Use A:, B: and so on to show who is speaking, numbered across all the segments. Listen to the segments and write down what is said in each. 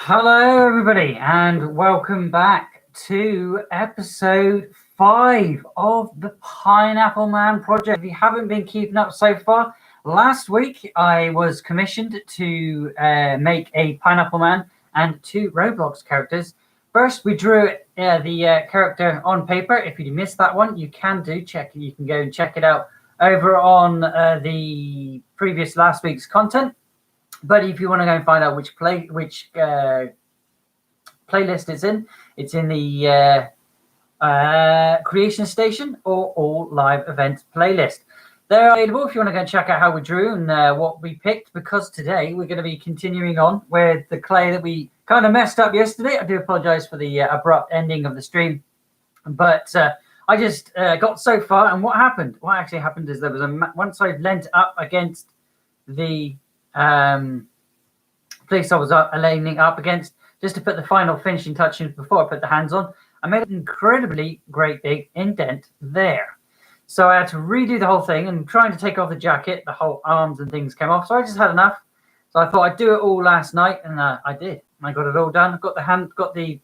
A: Hello, everybody, and welcome back to episode 5 of the Pineapple Man project. If you haven't been keeping up so far, last week I was commissioned to make a Pineapple Man and 2 Roblox characters. First, we drew the character on paper. If you missed that one, you can check. You can go and check it out over on the previous last week's content. But if you want to go and find out which playlist it's in the Creation Station or All Live Events playlist. They're available if you want to go and check out how we drew and what we picked, because today we're going to be continuing on with the clay that we kind of messed up yesterday. I do apologize for the abrupt ending of the stream, but I just got so far, and what actually happened is there was once I leant up against the place I was leaning up against, just to put the final finishing touches before I put the hands on, I made an incredibly great big indent there. So I had to redo the whole thing, and trying to take off the jacket, the whole arms and things came off. So I just had enough. So I thought I'd do it all last night, and I did. I got it all done. Got the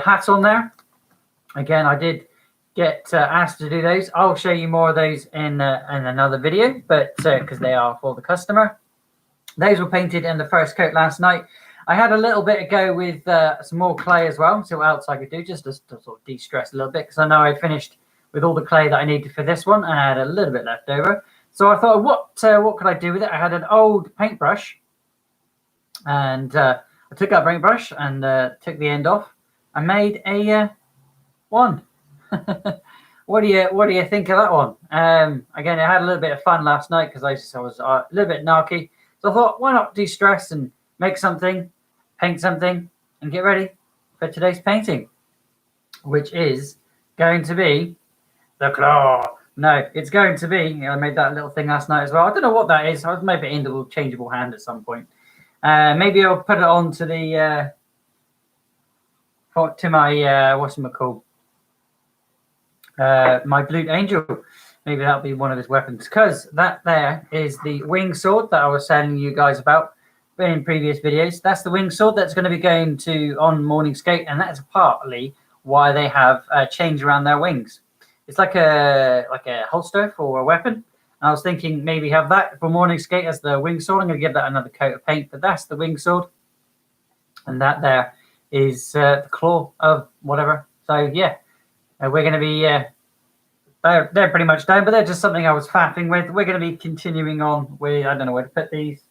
A: hats on there. Again, I did get asked to do those. I'll show you more of those in another video, but because they are for the customer. Those were painted in the first coat last night. I had a little bit to go with some more clay as well, see what else I could do, just to sort of de-stress a little bit, because I know I finished with all the clay that I needed for this one, and I had a little bit left over. So I thought, what could I do with it? I had an old paintbrush, and I took that paintbrush and took the end off. I made a one. What do you think of that one? Again, I had a little bit of fun last night because I was a little bit narky. So I thought, why not de-stress and make something, paint something, and get ready for today's painting, which is going to be the claw. No, it's going to be, I made that little thing last night as well. I don't know what that is. I'll maybe interchangeable hand at some point. Maybe I'll put it on to the to my whatchamacallit, my Blue Angel. Maybe that'll be one of his weapons, because that there is the wing sword that I was telling you guys about in previous videos. That's the wing sword that's going to be going to on Morning Skate, and that's partly why they have chains around their wings. It's like a holster for a weapon. And I was thinking maybe have that for Morning Skate as the wing sword. I'm going to give that another coat of paint, but that's the wing sword, and that there is the claw of whatever. So yeah, we're going to be they're pretty much done, but they're just something I was faffing with. We're going to be continuing on with, I don't know where to put these.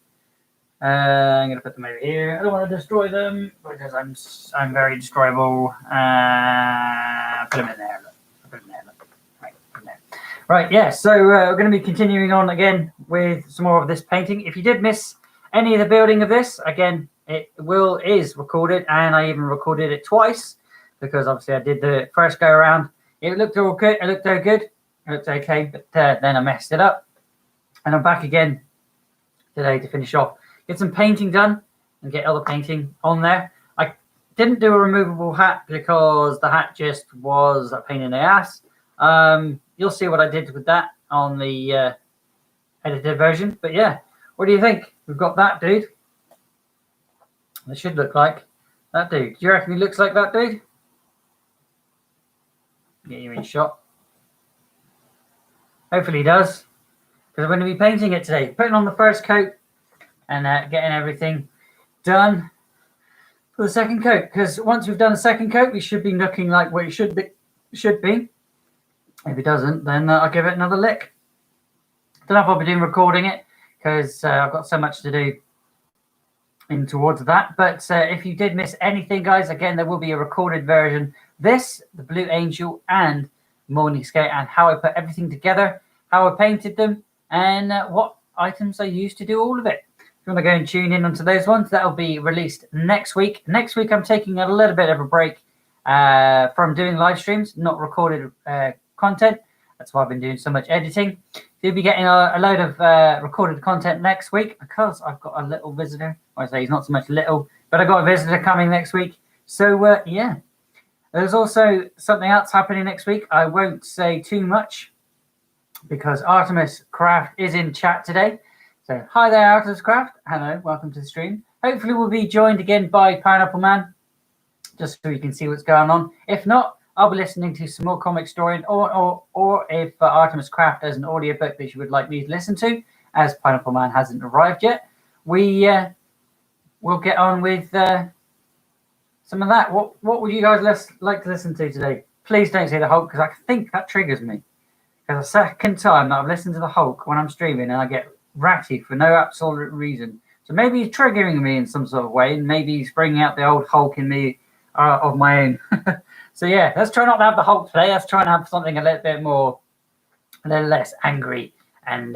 A: I'm going to put them over here. I don't want to destroy them because I'm very destroyable. Put them in there. Put them there. Right, in there. Right, yeah. So we're going to be continuing on again with some more of this painting. If you did miss any of the building of this, again, it is recorded, and I even recorded it twice because obviously I did the first go around. It looked all good. It looked all good. It looked okay, but then I messed it up, and I'm back again today to finish off. Get some painting done and get other painting on there. I didn't do a removable hat because the hat just was a pain in the ass. You'll see what I did with that on the edited version. But yeah, what do you think? We've got that dude. It should look like that dude. Do you reckon he looks like that dude? Get you in shot. Hopefully he does, because I'm going to be painting it today, putting on the first coat and getting everything done for the second coat, because once we've done the second coat, we should be looking like what it should be. If it doesn't, then I'll give it another lick. Don't know if I'll be doing recording it, because I've got so much to do in towards that. But if you did miss anything, guys, again, there will be a recorded version. This, the Blue Angel, and Morning Skate, and how I put everything together, how I painted them, and what items I used to do all of it. If you want to go and tune in onto those ones, that'll be released next week. Next week, I'm taking a little bit of a break from doing live streams, not recorded content. That's why I've been doing so much editing. So you'll be getting a load of recorded content next week, because I've got a little visitor. I say he's not so much little, but I've got a visitor coming next week. So yeah. There's also something else happening next week. I won't say too much because Artemis Craft is in chat today. So, hi there, Artist Craft. Hello, welcome to the stream. Hopefully, we'll be joined again by Pineapple Man, just so you can see what's going on. If not, I'll be listening to some more Comic Story, or if Artemis Craft has an audiobook that you would like me to listen to, as Pineapple Man hasn't arrived yet, we'll get on with some of that. What would you guys like to listen to today? Please don't say the Hulk, because I think that triggers me. Because the second time that I've listened to the Hulk when I'm streaming, and I get ratty for no absolute reason. So maybe he's triggering me in some sort of way, and maybe he's bringing out the old Hulk in me of my own. So yeah, let's try not to have the Hulk today. Let's try and have something a little less angry and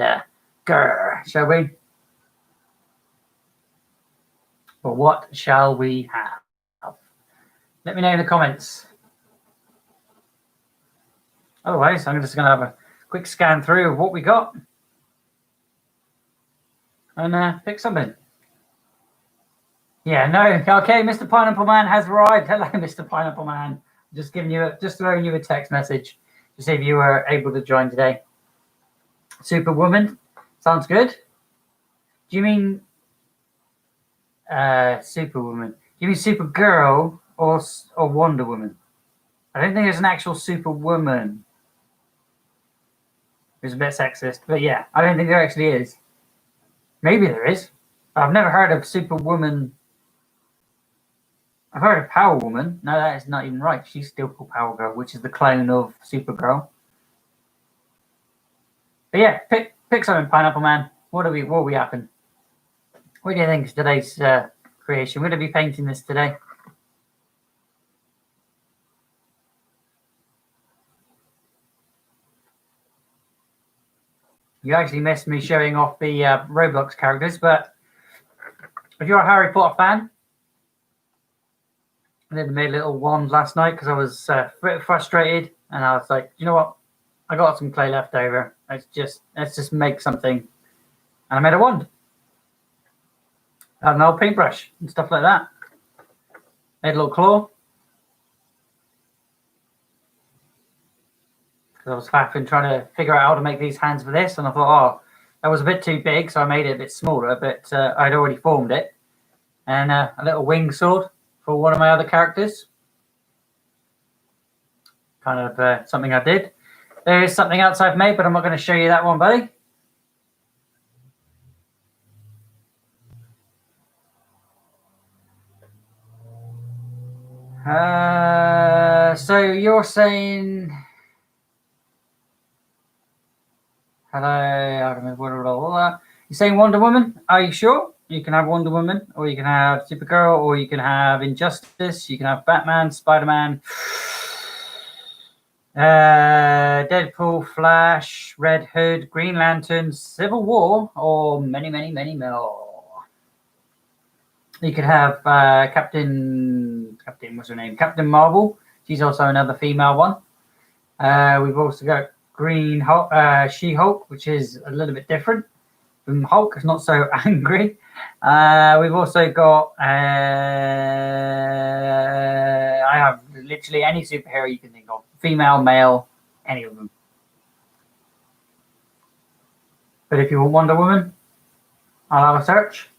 A: grr, shall we? Well, what shall we have? Let me know in the comments. Otherwise, I'm just going to have a quick scan through of what we got and pick something. Yeah, no, okay, Mr. Pineapple Man has arrived. Hello, Mr. Pineapple Man. Just throwing you a text message to see if you were able to join today. Superwoman, sounds good. Do you mean Superwoman? Do you mean Supergirl or Wonder Woman? I don't think there's an actual Superwoman. It's a bit sexist, but yeah, I don't think there actually is. Maybe there is. I've never heard of Superwoman. I've heard of Power Woman. No, that is not even right. She's still called Power Girl, which is the clone of Supergirl. But yeah, pick something, Pineapple Man. What will we happen? What do you think is today's creation? We're going to be painting this today. You actually missed me showing off the Roblox characters, but if you're a Harry Potter fan, I made a little wand last night because I was a bit frustrated, and I was like, you know what? I got some clay left over. Let's just make something, and I made a wand. I had an old paintbrush and stuff like that. Made a little claw. Because I was faffing trying to figure out how to make these hands for this, and I thought, oh, that was a bit too big, so I made it a bit smaller, but I'd already formed it. And a little wing sword for one of my other characters. Kind of something I did. There is something else I've made, but I'm not going to show you that one, buddy. So you're saying... Hello, you're saying Wonder Woman? Are you sure? You can have Wonder Woman, or you can have Supergirl, or you can have Injustice, you can have Batman, Spider-Man, Deadpool, Flash, Red Hood, Green Lantern, Civil War, or many, many, many more. You could have Captain, what's her name? Captain Marvel. She's also another female one. We've also got Green Hulk, She-Hulk, which is a little bit different from Hulk. It's not so angry. We've also got I have literally any superhero you can think of, female, male, any of them. But if you want Wonder Woman, I'll have a search.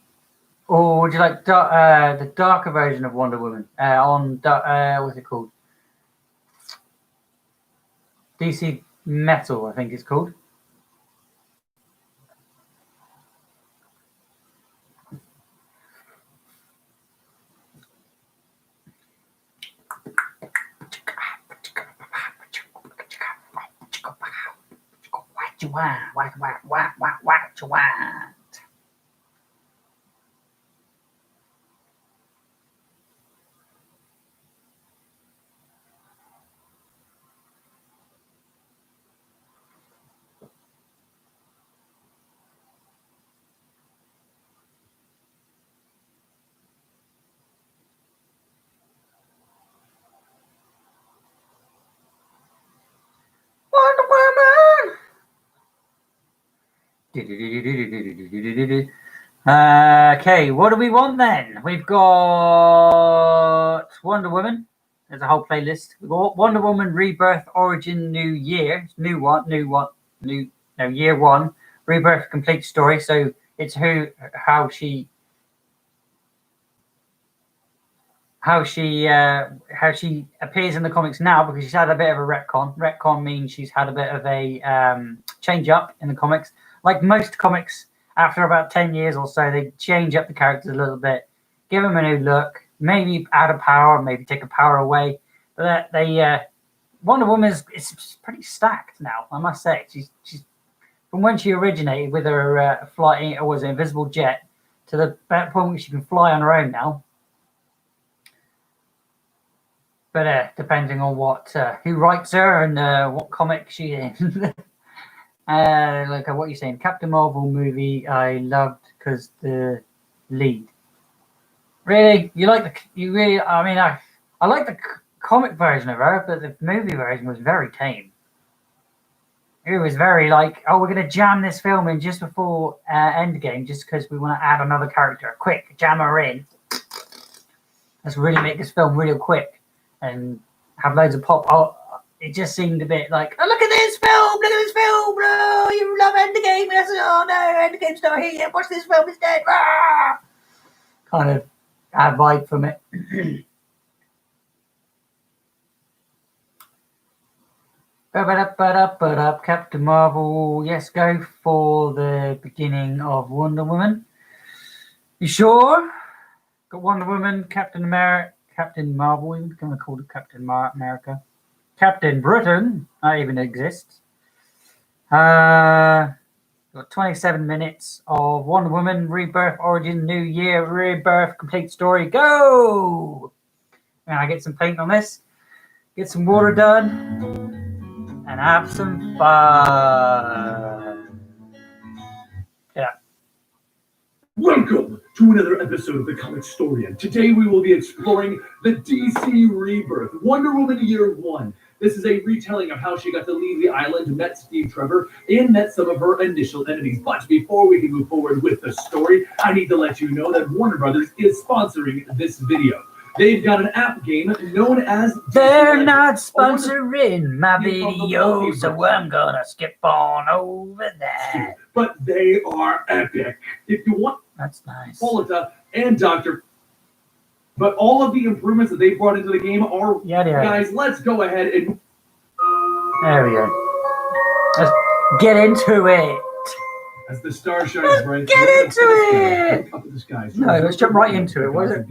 A: Or would you like the darker version of Wonder Woman on what's it called? DC Metal, I think it's called. What you want? Wonder Woman. Okay, what do we want then? We've got Wonder Woman. There's a whole playlist. We've got Wonder Woman Rebirth Origin New Year. Year one. Rebirth complete story. So It's how she appears in the comics now, because she's had a bit of a retcon. Retcon means she's had a bit of a change up in the comics. Like most comics, after about 10 years or so, they change up the characters a little bit, give them a new look, maybe add a power, maybe take a power away. But Wonder Woman is pretty stacked now, I must say. She's from when she originated with her flight, or was an invisible jet, to the point where she can fly on her own now. But depending on who writes her and what comic she's in. Like what you're saying, Captain Marvel movie I loved because the lead. Really, I like the comic version of her, but the movie version was very tame. It was very like, oh, we're gonna jam this film in just before Endgame, just because we want to add another character. Quick, jam her in. Let's really make this film real quick and have loads of pop. Oh, it just seemed a bit like, oh, look at this film, oh, you love Endgame, oh no, Endgame's not here yet, watch this film instead. Ah! Kind of a vibe from it. Captain Marvel, yes, go for the beginning of Wonder Woman. You sure? Got Wonder Woman, Captain America, Captain Marvel, we're going to call it Captain America. Captain Britain, that even exists. Got 27 minutes of Wonder Woman, Rebirth, Origin, New Year, Rebirth, complete story, go! And I get some paint on this, get some water done, and have some fun. Yeah.
B: Welcome to another episode of the Comicstorian. Today we will be exploring the DC Rebirth, Wonder Woman Year 1. This is a retelling of how she got to leave the island, met Steve Trevor, and met some of her initial enemies. But before we can move forward with the story, I need to let you know that Warner Brothers is sponsoring this video. They've got an app game known as...
A: They're not sponsoring my video, so I'm gonna skip on over that.
B: But they are epic. If you want...
A: That's nice.
B: Polita and Dr. But all of the improvements that they brought into the game are... Guys, let's go ahead and...
A: There we go. Let's get into it.
B: As the star shines bright,
A: get into it.
B: Up at the sky.
A: No, let's jump right into it. What is it?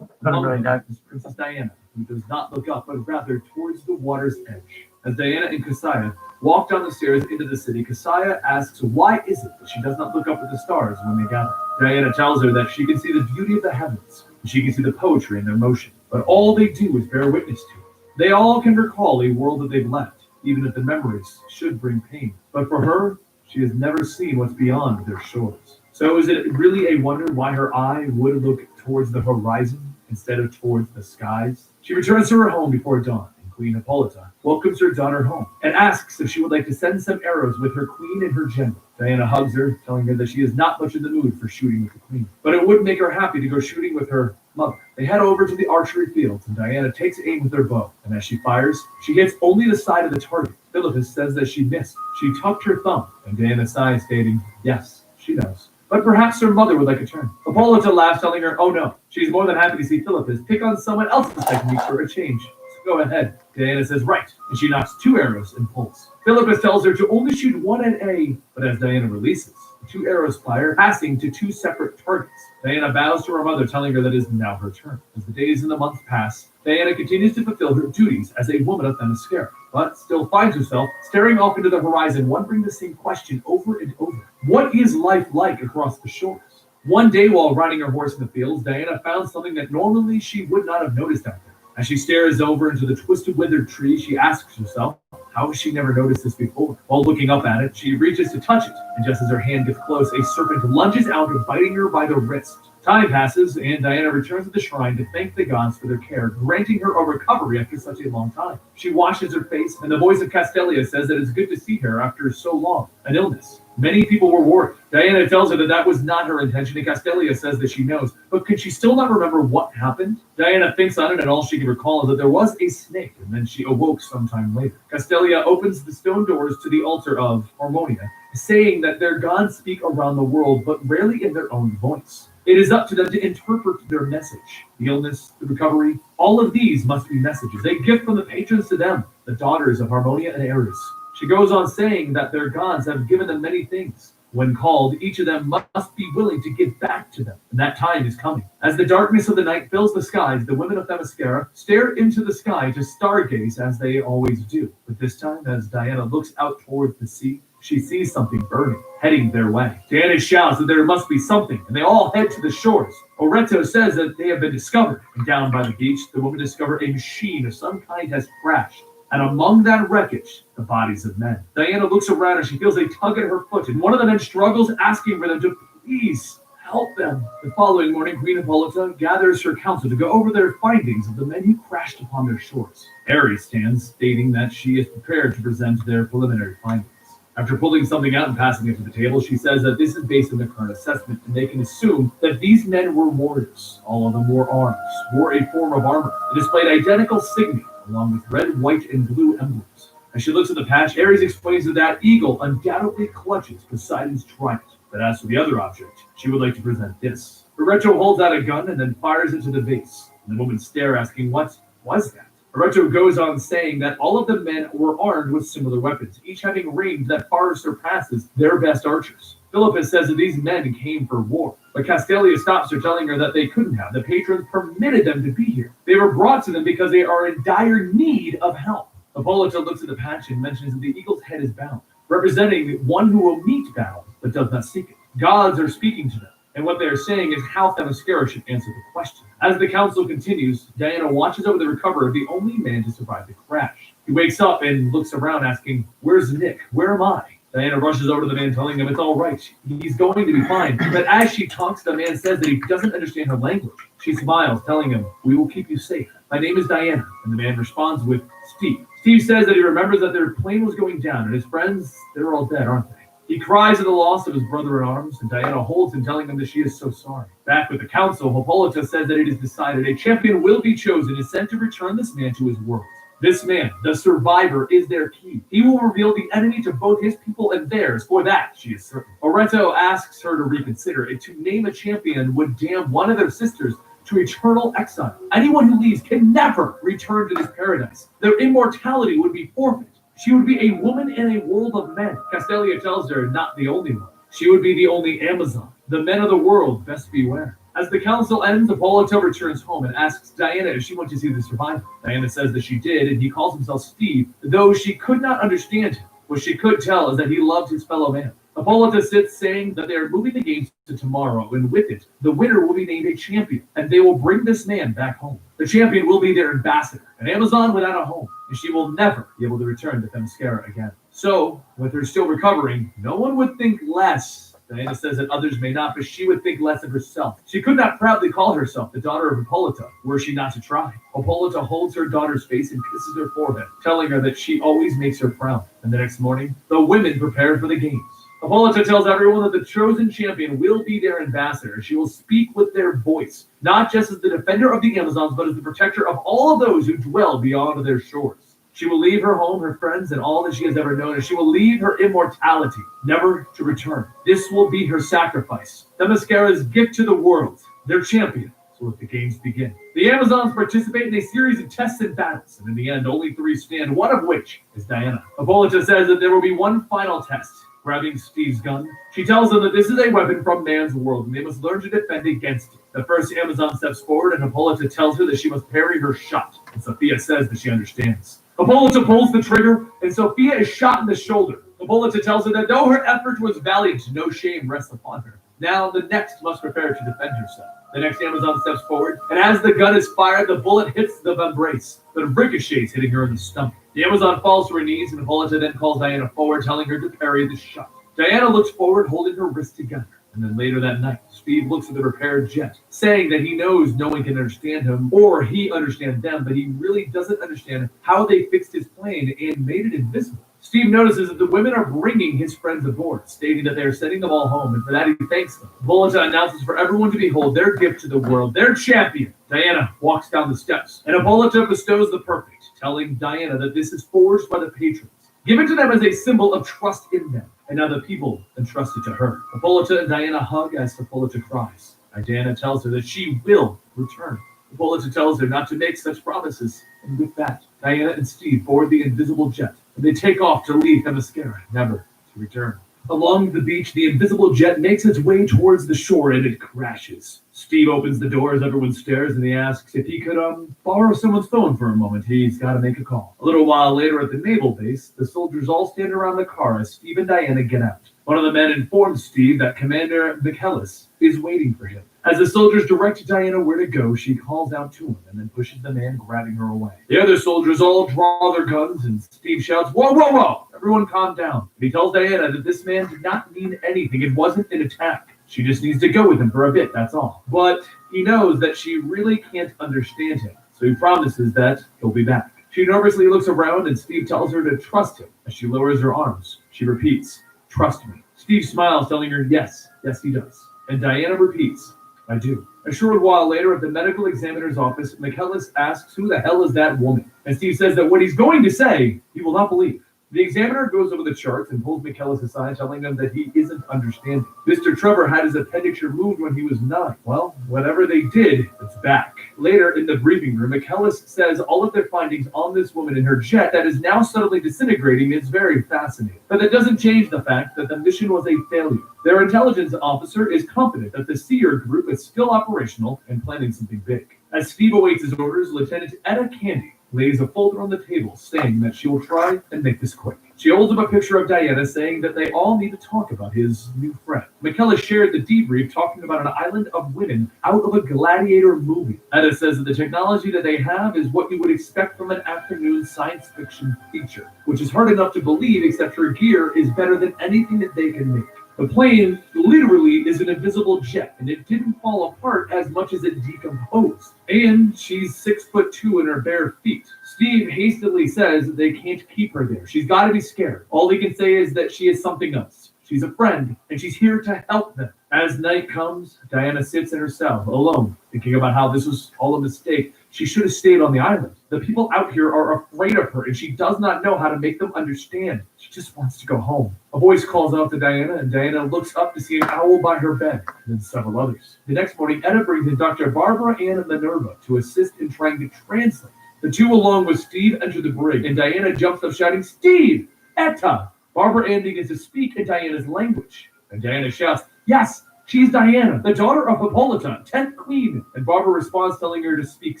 A: I don't really know.
B: Princess Diana, who does not look up, but rather towards the water's edge. As Diana and Kasaya walk down the stairs into the city, Kasaya asks why is it that she does not look up at the stars when they gather. Diana tells her that she can see the beauty of the heavens, and she can see the poetry in their motion, but all they do is bear witness to it. They all can recall a world that they've left, even if the memories should bring pain. But for her, she has never seen what's beyond their shores. So is it really a wonder why her eye would look towards the horizon instead of towards the skies? She returns to her home before dawn, and Queen Hippolyta welcomes her daughter home and asks if she would like to send some arrows with her queen and her general. Diana hugs her, telling her that she is not much in the mood for shooting with the queen, but it would make her happy to go shooting with her mother. They head over to the archery fields, and Diana takes aim with her bow, and as she fires, she hits only the side of the target. Philippus says that she missed. She tucked her thumb, and Diana sighs, stating, yes, she knows. But perhaps her mother would like a turn. Hippolyta laughs, telling her, oh no, she's more than happy to see Philippus pick on someone else's technique for a change. So go ahead. Diana says, right, and she knocks 2 arrows and pulls. Philippus tells her to only shoot one at A, but as Diana releases, the 2 arrows fire, passing to 2 separate targets. Diana bows to her mother, telling her that it is now her turn. As the days and the months pass, Diana continues to fulfill her duties as a woman of Themyscira, but still finds herself staring off into the horizon, wondering the same question over and over. What is life like across the shores? One day while riding her horse in the fields, Diana found something that normally she would not have noticed out there. As she stares over into the twisted, withered tree, she asks herself, how has she never noticed this before? While looking up at it, she reaches to touch it, and just as her hand gets close, a serpent lunges out, biting her by the wrist. Time passes, and Diana returns to the shrine to thank the gods for their care, granting her a recovery after such a long time. She washes her face, and the voice of Castelia says that it's good to see her after so long, an illness. Many people were worried. Diana tells her that that was not her intention, and Castelia says that she knows. But could she still not remember what happened? Diana thinks on it, and all she can recall is that there was a snake, and then she awoke sometime later. Castelia opens the stone doors to the altar of Harmonia, saying that their gods speak around the world, but rarely in their own voice. It is up to them to interpret their message. The illness, the recovery, all of these must be messages, a gift from the patrons to them, the daughters of Harmonia and Ares. She goes on saying that their gods have given them many things. When called, each of them must be willing to give back to them, and that time is coming. As the darkness of the night fills the skies, the women of Themyscira stare into the sky to stargaze as they always do. But this time, as Diana looks out toward the sea, she sees something burning, heading their way. Diana shouts that there must be something, and they all head to the shores. Oreto says that they have been discovered, and down by the beach, the women discover a machine of some kind has crashed. And among that wreckage, the bodies of men. Diana looks around and she feels a tug at her foot, and one of the men struggles, asking for them to please help them. The following morning, Queen Hippolyta gathers her council to go over their findings of the men who crashed upon their shores. Ares stands, stating that she is prepared to present their preliminary findings. After pulling something out and passing it to the table, she says that this is based on their current assessment, and they can assume that these men were warriors. All of them wore arms, wore a form of armor, and displayed identical signia, along with red, white, and blue emblems. As she looks at the patch, Ares explains that eagle undoubtedly clutches Poseidon's trident. But as for the other object, she would like to present this. Oreto holds out a gun and then fires into the vase. And the women stare, asking, what was that? Oreto goes on saying that all of the men were armed with similar weapons, each having range that far surpasses their best archers. Philippus says that these men came for war, but Castalia stops her, telling her that they couldn't have. The patrons permitted them to be here. They were brought to them because they are in dire need of help. Hippolyta looks at the patch and mentions that the eagle's head is bound, representing one who will meet battle but does not seek it. Gods are speaking to them, and what they are saying is how Themyscira should answer the question. As the council continues, Diana watches over the recovery of the only man to survive the crash. He wakes up and looks around, asking, "Where's Nick? Where am I?" Diana rushes over to the man, telling him it's all right. He's going to be fine. But as she talks, the man says that he doesn't understand her language. She smiles, telling him, "We will keep you safe. My name is Diana." And the man responds with, "Steve." Steve says that he remembers that their plane was going down, and his friends, they're all dead, aren't they? He cries at the loss of his brother in arms, and Diana holds him, telling him that she is so sorry. Back with the council, Hippolyta says that it is decided a champion will be chosen and sent to return this man to his world. This man, the survivor, is their key. He will reveal the enemy to both his people and theirs. For that, she is certain. Oreto asks her to reconsider. And to name a champion would damn one of their sisters to eternal exile. Anyone who leaves can never return to this paradise. Their immortality would be forfeit. She would be a woman in a world of men. Castalia tells her not the only one. She would be the only Amazon. The men of the world best beware. As the council ends, Hippolyta returns home and asks Diana if she went to see the survivor. Diana says that she did, and he calls himself Steve, though she could not understand him. What she could tell is that he loved his fellow man. Hippolyta sits, saying that they are moving the games to tomorrow, and with it, the winner will be named a champion, and they will bring this man back home. The champion will be their ambassador, an Amazon without a home, and she will never be able to return to Themyscira again. So, with her still recovering, no one would think less. Diana says that others may not, but she would think less of herself. She could not proudly call herself the daughter of Hippolyta, were she not to try. Hippolyta holds her daughter's face and kisses her forehead, telling her that she always makes her proud. And the next morning, the women prepare for the games. Hippolyta tells everyone that the chosen champion will be their ambassador. She will speak with their voice, not just as the defender of the Amazons, but as the protector of all of those who dwell beyond their shores. She will leave her home, her friends, and all that she has ever known, and she will leave her immortality, never to return. This will be her sacrifice, Themyscira's gift to the world, their champion. So let the games begin. The Amazons participate in a series of tests and battles, and in the end, only 3 stand, one of which is Diana. Hippolyta says that there will be one final test. Grabbing Steve's gun, she tells them that this is a weapon from man's world, and they must learn to defend against it. The first Amazon steps forward, and Hippolyta tells her that she must parry her shot, and Sophia says that she understands. Hippolyta pulls the trigger, and Sophia is shot in the shoulder. Hippolyta tells her that though her effort was valiant, no shame rests upon her. Now the next must prepare to defend herself. The next Amazon steps forward, and as the gun is fired, the bullet hits the vambrace, but ricochets, hitting her in the stomach. The Amazon falls to her knees, and Hippolyta then calls Diana forward, telling her to parry the shot. Diana looks forward, holding her wrists together. And then later that night, Steve looks at the repaired jet, saying that he knows no one can understand him, or he understands them, but he really doesn't understand how they fixed his plane and made it invisible. Steve notices that the women are bringing his friends aboard, stating that they are sending them all home, and for that he thanks them. Hippolyta announces for everyone to behold their gift to the world, their champion. Diana walks down the steps, and Hippolyta bestows the perfect, telling Diana that this is forged by the patrons. Give it to them as a symbol of trust in them. And now the people entrust it to her. Hippolyta and Diana hug as Hippolyta cries. And Diana tells her that she will return. Hippolyta tells her not to make such promises. And with that, Diana and Steve board the invisible jet. And they take off to leave Themyscira, never to return. Along the beach, the invisible jet makes its way towards the shore and it crashes. Steve opens the door as everyone stares and he asks if he could borrow someone's phone for a moment. He's got to make a call. A little while later at the naval base, the soldiers all stand around the car as Steve and Diana get out. One of the men informs Steve that Commander Michaelis is waiting for him. As the soldiers direct Diana where to go, she calls out to him and then pushes the man, grabbing her away. The other soldiers all draw their guns and Steve shouts, "Whoa, whoa, whoa! Everyone calm down." And he tells Diana that this man did not mean anything. It wasn't an attack. She just needs to go with him for a bit, that's all. But he knows that she really can't understand him, so he promises that he'll be back. She nervously looks around and Steve tells her to trust him. As she lowers her arms, she repeats, "Trust me." Steve smiles, telling her, yes, he does. And Diana repeats, "I do." A short while later at the medical examiner's office, Michaelis asks who the hell is that woman? And Steve says that what he's going to say, he will not believe. The examiner goes over the charts and pulls Michaelis aside, telling him that he isn't understanding. Mr. Trevor had his appendix removed when he was 9. Well, whatever they did, it's back. Later in the briefing room, Michaelis says all of their findings on this woman in her jet that is now subtly disintegrating is very fascinating. But that doesn't change the fact that the mission was a failure. Their intelligence officer is confident that the Seer group is still operational and planning something big. As Steve awaits his orders, Lieutenant Etta Candy lays a folder on the table, saying that she will try and make this quick. She holds up a picture of Diana, saying that they all need to talk about his new friend. Michaelis shared the debrief, talking about an island of women out of a Gladiator movie. Etta says that the technology that they have is what you would expect from an afternoon science fiction feature, which is hard enough to believe, except her gear is better than anything that they can make. The plane literally is an invisible jet, and it didn't fall apart as much as it decomposed. And she's 6'2" in her bare feet. Steve hastily says that they can't keep her there. She's got to be scared. All he can say is that she is something else. She's a friend, and she's here to help them. As night comes, Diana sits in her cell, alone, thinking about how this was all a mistake. She should have stayed on the island. The people out here are afraid of her, and she does not know how to make them understand. She just wants to go home. A voice calls out to Diana, and Diana looks up to see an owl by her bed, and then several others. The next morning, Etta brings in Dr. Barbara Ann Minerva to assist in trying to translate. The two, along with Steve, enter the brig, and Diana jumps up shouting, "Steve! Etta!" Barbara Ann begins to speak in Diana's language, and Diana shouts, "Yes! She's Diana, the daughter of Hippolyta, 10th Queen." And Barbara responds, telling her to speak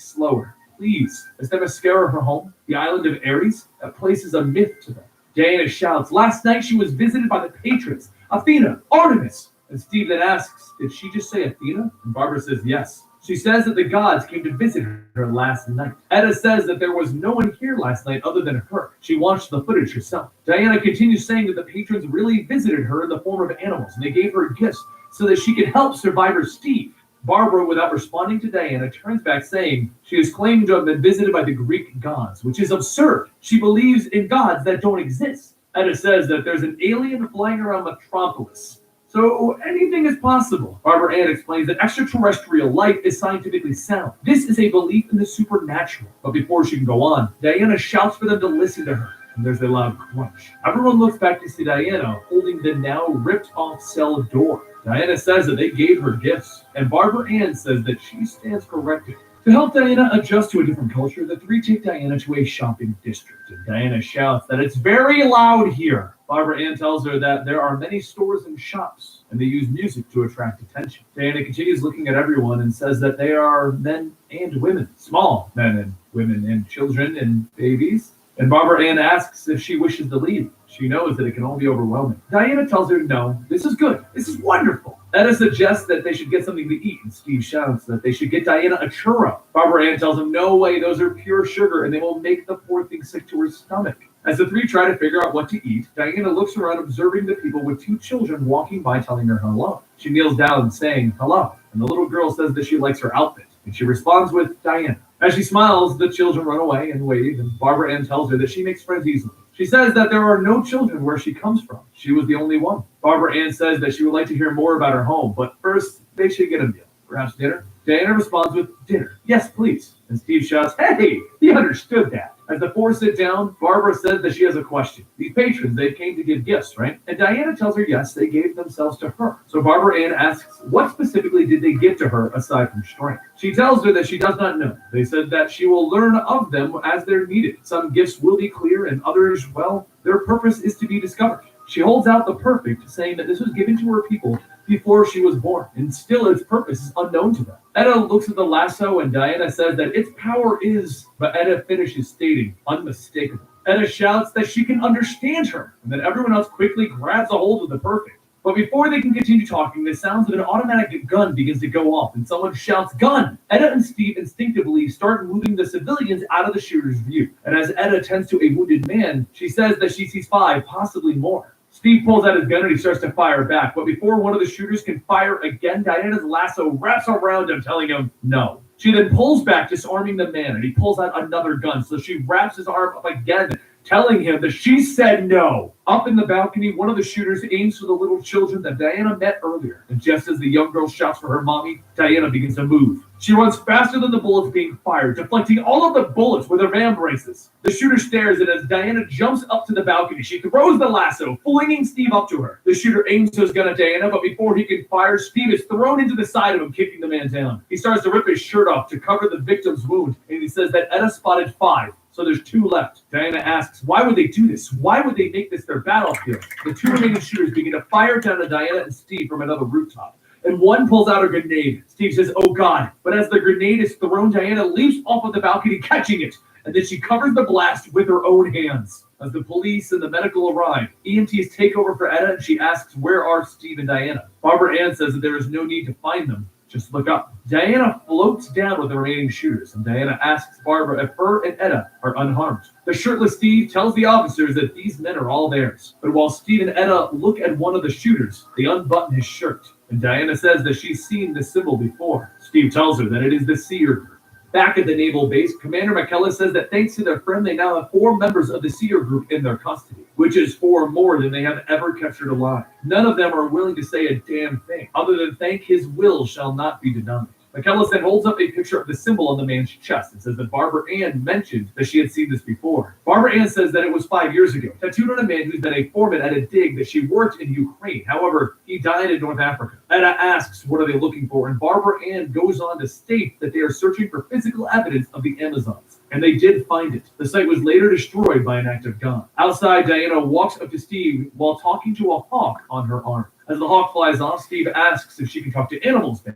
B: slower. Please, is Themyscira her home? The island of Ares? That place is a myth to them. Diana shouts, "Last night she was visited by the patrons, Athena, Artemis." And Steve then asks, "Did she just say Athena?" And Barbara says, "Yes." She says that the gods came to visit her last night. Etta says that there was no one here last night other than her. She watched the footage herself. Diana continues saying that the patrons really visited her in the form of animals, and they gave her gifts so that she could help survivor Steve. Barbara, without responding to Diana, turns back saying she is claiming to have been visited by the Greek gods, which is absurd. She believes in gods that don't exist. Etta says that there's an alien flying around Metropolis, so anything is possible. Barbara Ann explains that extraterrestrial life is scientifically sound. This is a belief in the supernatural. But before she can go on, Diana shouts for them to listen to her, and there's a loud crunch. Everyone looks back to see Diana holding the now ripped-off cell door. Diana says that they gave her gifts, and Barbara Ann says that she stands corrected. To help Diana adjust to a different culture, the three take Diana to a shopping district, and Diana shouts that it's very loud here. Barbara Ann tells her that there are many stores and shops, and they use music to attract attention. Diana continues looking at everyone and says that they are men and women, small men and women and children and babies. And Barbara Ann asks if she wishes to leave. She knows that it can all be overwhelming. Diana tells her, "No, this is good. This is wonderful." Etta suggests that they should get something to eat, and Steve shouts that they should get Diana a churro. Barbara Ann tells him, "No way, those are pure sugar, and they will make the poor thing sick to her stomach." As the three try to figure out what to eat, Diana looks around, observing the people with 2 children walking by, telling her hello. She kneels down, saying hello, and the little girl says that she likes her outfit, and she responds with Diana. As she smiles, the children run away and wave, and Barbara Ann tells her that she makes friends easily. She says that there are no children where she comes from. She was the only one. Barbara Ann says that she would like to hear more about her home, but first, they should get a meal. Perhaps dinner? Diana responds with dinner. "Yes, please." And Steve shouts, "Hey, he understood that." As the four sit down, Barbara says that she has a question. These patrons, they came to give gifts, right? And Diana tells her yes, they gave themselves to her. So Barbara Ann asks, what specifically did they give to her aside from strength? She tells her that she does not know. They said that she will learn of them as they're needed. Some gifts will be clear and others, well, their purpose is to be discovered. She holds out the perfect, saying that this was given to her people before she was born, and still its purpose is unknown to them. Etta looks at the lasso, and Diana says that its power is, but Etta finishes stating, unmistakable. Etta shouts that she can understand her, and that everyone else quickly grabs a hold of the perfect. But before they can continue talking, the sounds of an automatic gun begins to go off, and someone shouts, gun! Etta and Steve instinctively start moving the civilians out of the shooter's view. And as Etta tends to a wounded man, she says that she sees 5, possibly more. Steve pulls out his gun and he starts to fire back, but before one of the shooters can fire again, Diana's lasso wraps around him, telling him no. She then pulls back, disarming the man, and he pulls out another gun, so she wraps his arm up again, telling him that she said no. Up in the balcony, one of the shooters aims for the little children that Diana met earlier, and just as the young girl shouts for her mommy, Diana begins to move. She runs faster than the bullets being fired, deflecting all of the bullets with her van braces. The shooter stares, and as Diana jumps up to the balcony, she throws the lasso, flinging Steve up to her. The shooter aims his gun at Diana, but before he can fire, Steve is thrown into the side of him, kicking the man down. He starts to rip his shirt off to cover the victim's wound, and he says that Etta spotted 5. So there's 2 left. Diana asks, why would they do this? Why would they make this their battlefield? The 2 remaining shooters begin to fire down at Diana and Steve from another rooftop. And one pulls out a grenade. Steve says, oh God. But as the grenade is thrown, Diana leaps off of the balcony, catching it. And then she covers the blast with her own hands. As the police and the medical arrive, EMTs take over for Etta, and she asks, where are Steve and Diana? Barbara Ann says that there is no need to find them. Just look up. Diana floats down with the remaining shooters, and Diana asks Barbara if her and Etta are unharmed. The shirtless Steve tells the officers that these men are all theirs. But while Steve and Etta look at one of the shooters, they unbutton his shirt. And Diana says that she's seen this symbol before. Steve tells her that it is the Seer Group. Back at the naval base, Commander McKellar says that thanks to their friend, they now have 4 members of the Seer Group in their custody, which is 4 more than they have ever captured alive. None of them are willing to say a damn thing, other than thank his will shall not be denied. McKellar then holds up a picture of the symbol on the man's chest and says that Barbara Ann mentioned that she had seen this before. Barbara Ann says that it was 5 years ago, tattooed on a man who's been a foreman at a dig that she worked in Ukraine. However, he died in North Africa. Etta asks, what are they looking for? And Barbara Ann goes on to state that they are searching for physical evidence of the Amazons. And they did find it. The site was later destroyed by an act of God. Outside, Diana walks up to Steve while talking to a hawk on her arm. As the hawk flies off, Steve asks if she can talk to animals now.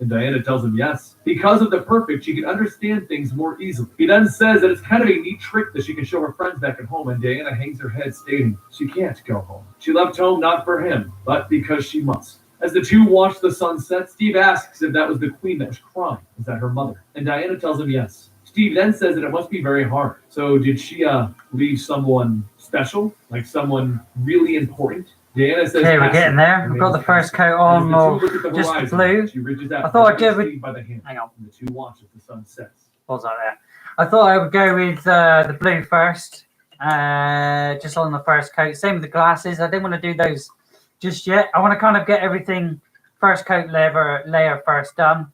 B: And Diana tells him yes. Because of the perfect, she can understand things more easily. He then says that it's kind of a neat trick that she can show her friends back at home, and Diana hangs her head, stating she can't go home. She left home not for him, but because she must. As the 2 watch the sun set, Steve asks if that was the queen that was crying. Is that her mother? And Diana tells him yes. Steve then says that it must be very hard. So did she leave someone special? Like someone really important? Diana says,
A: okay, we're getting there. We've got the first coat on, or just the blue.
B: She reaches out,
A: I thought I'd go with...
B: Hang on. And the 2 watch as the sun sets.
A: Pause out there. I thought I would go with the blue first, just on the first coat. Same with the glasses. I didn't want to do those just yet. I want to kind of get everything first coat layer first done,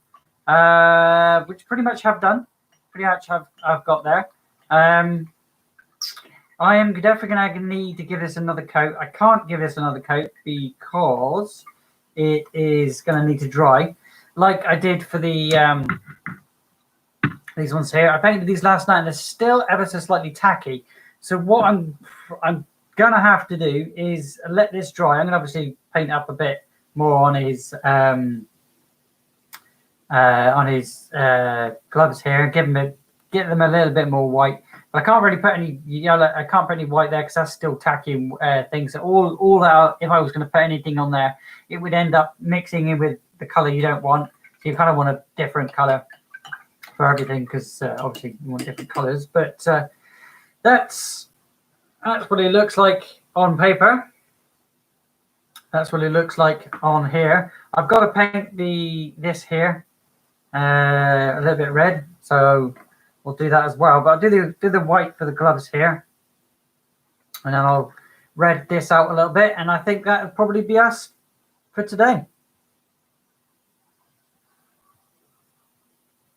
A: which pretty much have done. Pretty much I've got there. I am definitely going to need to give this another coat. I can't give this another coat because it is going to need to dry, like I did for the these ones here. I painted these last night, and they're still ever so slightly tacky. So what I'm gonna have to do is let this dry. I'm gonna obviously paint up a bit more on his gloves here, get them a little bit more white. But I can't really put any yellow. I can't put any white there because that's still tacky things. So all that, if I was going to put anything on there, it would end up mixing in with the color you don't want. So you kind of want a different color for everything because obviously you want different colors. But that's what it looks like on paper. That's what it looks like on here. I've got to paint this here a little bit red, so we'll do that as well. But I'll do the white for the gloves here, and then I'll red this out a little bit, and I think that would probably be us for today.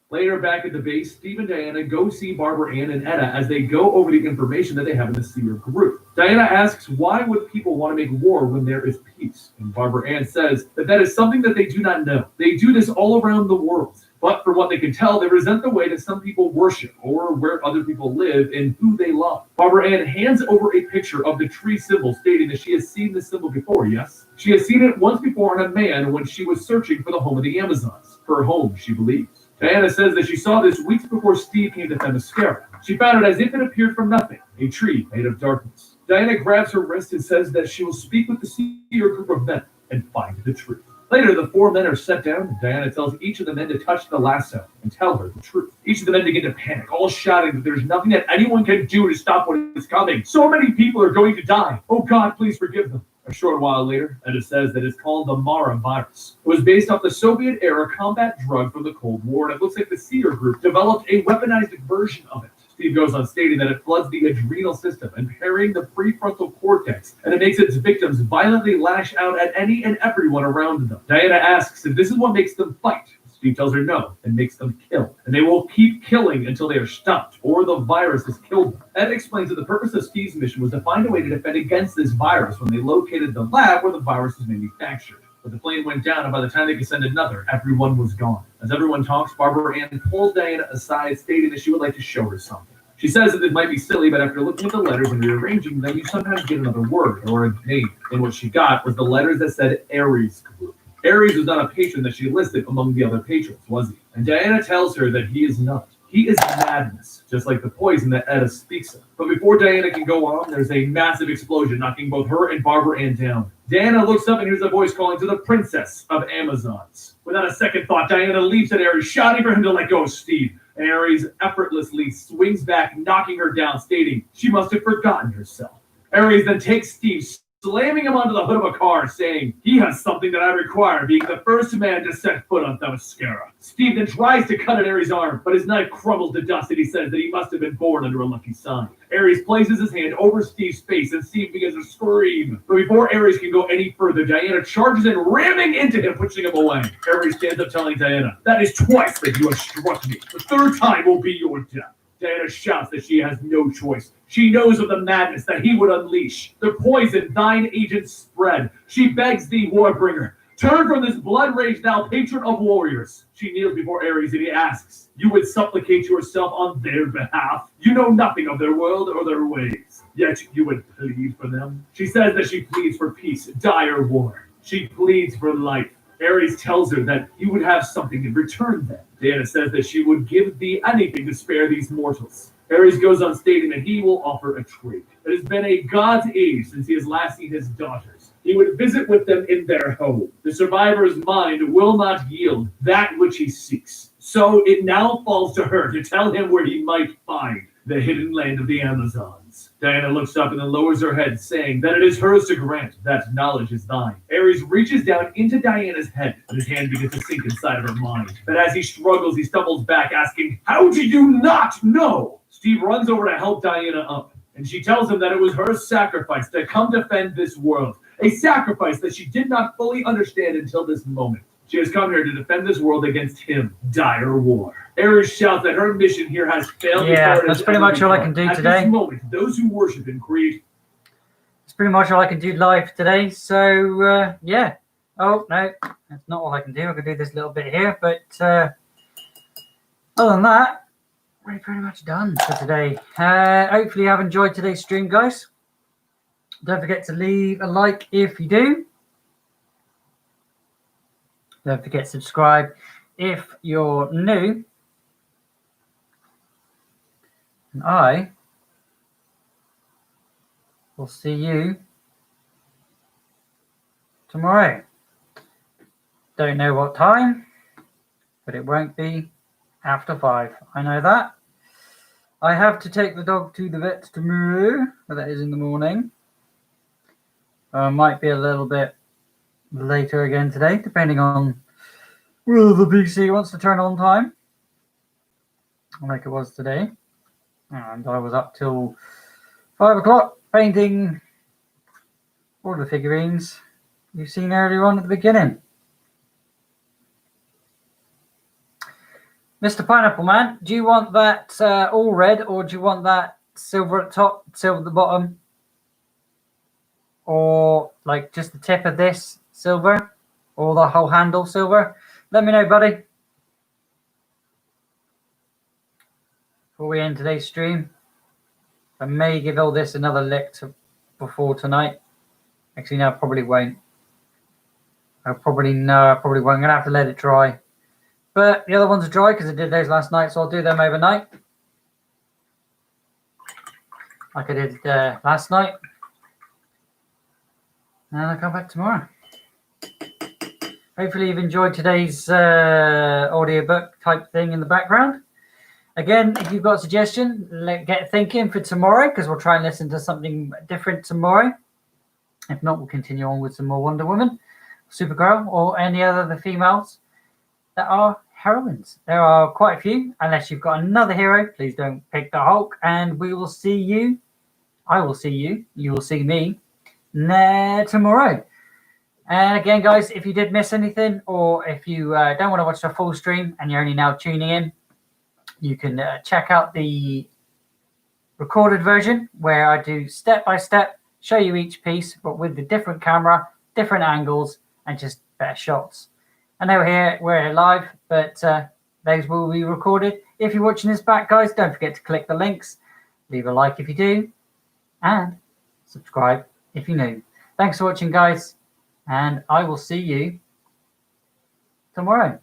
B: Later, back at the base, Steve and Diana go see Barbara Ann and Etta as they go over the information that they have in the Seer group. Diana asks, why would people want to make war when there is peace? And Barbara Ann says that that is something that they do not know. They do this all around the world. But from what they can tell, they resent the way that some people worship or where other people live and who they love. Barbara Ann hands over a picture of the tree symbol, stating that she has seen this symbol before, yes? She has seen it once before on a man when she was searching for the home of the Amazons. Her home, she believes. Diana says that she saw this weeks before Steve came to Themyscira. She found it as if it appeared from nothing, a tree made of darkness. Diana grabs her wrist and says that she will speak with the Seer group of men and find the truth. Later, the four men are set down, and Diana tells each of the men to touch the lasso and tell her the truth. Each of the men begin to panic, all shouting that there's nothing that anyone can do to stop what is coming. So many people are going to die. Oh God, please forgive them. A short while later, Etta says that it's called the Mara virus. It was based off the Soviet-era combat drug from the Cold War, and it looks like the Seer group developed a weaponized version of it. Steve goes on stating that it floods the adrenal system, impairing the prefrontal cortex, and it makes its victims violently lash out at any and everyone around them. Diana asks if this is what makes them fight. Steve tells her no, and makes them kill. And they will keep killing until they are stopped, or the virus has killed them. Ed explains that the purpose of Steve's mission was to find a way to defend against this virus when they located the lab where the virus was manufactured. But the plane went down, and by the time they could send another, everyone was gone. As everyone talks, Barbara Ann pulls Diana aside, stating that she would like to show her something. She says that it might be silly, but after looking at the letters and rearranging them, you sometimes get another word or a name. And what she got was the letters that said Ares Group. Ares was not a patron that she listed among the other patrons, was he? And Diana tells her that he is not. He is madness, just like the poison that Etta speaks of. But before Diana can go on, there's a massive explosion, knocking both her and Barbara Ann down. Diana looks up and hears a voice calling to the Princess of Amazons. Without a second thought, Diana leaps at Ares, shouting for him to let go of Steve. And Ares effortlessly swings back, knocking her down, stating she must have forgotten herself. Ares then takes Steve, slamming him onto the hood of a car, saying, he has something that I require, being the first man to set foot on Themyscira. Steve then tries to cut at Ares' arm, but his knife crumbles to dust, and he says that he must have been born under a lucky sign. Ares places his hand over Steve's face, and Steve begins to scream. But before Ares can go any further, Diana charges in, ramming into him, pushing him away. Ares stands up, telling Diana, that is twice that you have struck me. The third time will be your death. Diana shouts that she has no choice. She knows of the madness that he would unleash. The poison thine agents spread. She begs thee, Warbringer, turn from this blood-rage, thou patron of warriors. She kneels before Ares and he asks, you would supplicate yourself on their behalf? You know nothing of their world or their ways, yet you would plead for them. She says that she pleads for peace, dire war. She pleads for life. Ares tells her that he would have something in return then. Diana says that she would give thee anything to spare these mortals. Ares goes on stating that he will offer a trade. It has been a god's age since he has last seen his daughters. He would visit with them in their home. The survivor's mind will not yield that which he seeks. So it now falls to her to tell him where he might find the hidden land of the Amazons. Diana looks up and then lowers her head, saying that it is hers to grant, that knowledge is thine. Ares reaches down into Diana's head, and his hand begins to sink inside of her mind. But as he struggles, he stumbles back, asking, how do you not know? Steve runs over to help Diana up, and she tells him that it was her sacrifice to come defend this world, a sacrifice that she did not fully understand until this moment. She has come here to defend this world against him, dire war. Ares shouts that her mission here has failed.
A: Yeah, that's pretty much all I can do today.
B: At this moment, those who worship in create.
A: That's pretty much all I can do live today. So, yeah. Oh, no, that's not all I can do. I can do this little bit here. But other than that, we're pretty much done for today. Hopefully you have enjoyed today's stream, guys. Don't forget to leave a like if you do. Don't forget to subscribe if you're new. And I will see you tomorrow. Don't know what time, but it won't be after 5. I know that. I have to take the dog to the vet tomorrow, but that is in the morning. Might be a little bit later again today, depending on whether the PC wants to turn on time, like it was today. And I was up till 5 o'clock painting all the figurines you've seen earlier on at the beginning. Mr. Pineapple Man, do you want that all red, or do you want that silver at top, silver at the bottom? Or like just the tip of this silver? Or the whole handle silver? Let me know, buddy. Before we end today's stream. I may give all this another lick before tonight. Actually, no, I probably won't. I probably won't. I'm going to have to let it dry. But the other ones are dry because I did those last night, so I'll do them overnight. Like I did last night. And I'll come back tomorrow. Hopefully you've enjoyed today's audiobook type thing in the background. Again, if you've got a suggestion, get thinking for tomorrow, because we'll try and listen to something different tomorrow. If not, we'll continue on with some more Wonder Woman, Supergirl, or any other of the females that are heroines. There are quite a few. Unless you've got another hero, please don't pick the Hulk. And we will see you. I will see you. You will see me tomorrow. And again, guys, if you did miss anything, or if you don't want to watch the full stream and you're only now tuning in, you can check out the recorded version where I do step by step, show you each piece, but with the different camera, different angles, and just better shots. I know we're live, but those will be recorded. If you're watching this back, guys, don't forget to click the links, leave a like if you do, and subscribe if you're new. Thanks for watching, guys, and I will see you tomorrow.